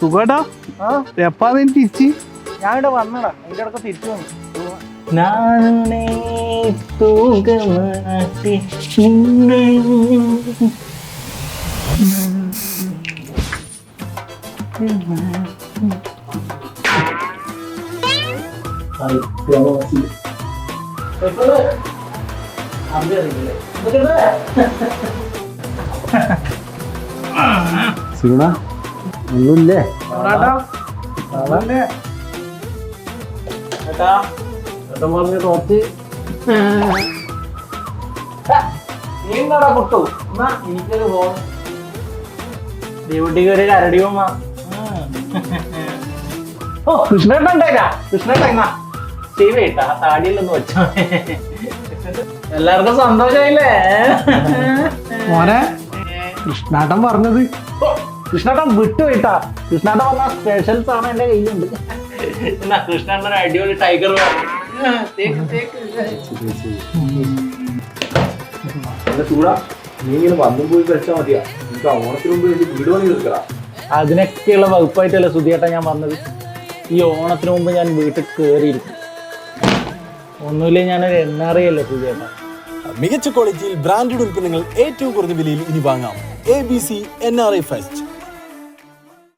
സുഖേട്ടാ എപ്പാ നീ തിരിച്ച്? ഞാൻ ഇവിടെ വന്നടാ, അതിന്റെ ഇടയ്ക്ക് തിരിച്ചു വന്നു. നാനേ തൂകമാട്ടി സുഗുണ ഒന്നുമില്ലേ? നീണ്ടാ പൊട്ടു എന്നാ എനിക്കൊരു ഫോൺ ഡ്യൂട്ടിക്ക് ഒരു കരടി പോമാ. ഓ കൃഷ്ണേട്ട ഉണ്ടായില്ല, കൃഷ്ണേട്ട എന്നാ ശരിട്ടാ താടിയിലൊന്ന് വെച്ചോ. എല്ലാവർക്കും സന്തോഷായില്ലേ? മോനെ കൃഷ്ണാട്ടൻ പറഞ്ഞത് കൃഷ്ണേട്ടൻ വിട്ടുപോയിട്ടാ. കൃഷ്ണേട്ടൻ വന്ന സ്പെഷ്യൽ സാധനം എന്റെ കയ്യിലുണ്ട്. എന്നാ കൃഷ്ണേട്ടൻ അടിപൊളി ടൈഗർ ചൂടാ നീ ഇങ്ങനെ വന്നും പോയി കഴിച്ചാൽ മതിയാ. എനിക്ക് ഓണത്തിന് മുമ്പ് എനിക്ക് വീട് പണി തീർക്കടാ. അതിനൊക്കെയുള്ള വകുപ്പായിട്ടല്ലേ സുധിയേട്ടാ ഞാൻ വന്നത്. ഈ ഓണത്തിന് മുമ്പ് ഞാൻ വീട്ടിൽ കയറിയിരിക്കും. ഒന്നുമില്ലേ ഞാനൊരു NRI അല്ലേ സുധിയേട്ടാ. മികച്ച ക്വാളിറ്റിയിൽ ബ്രാൻഡഡ് ഉൽപ്പന്നങ്ങൾ ഏറ്റവും കുറഞ്ഞ വിലയിൽ ഇനി വാങ്ങാം. ABC NRI Fest.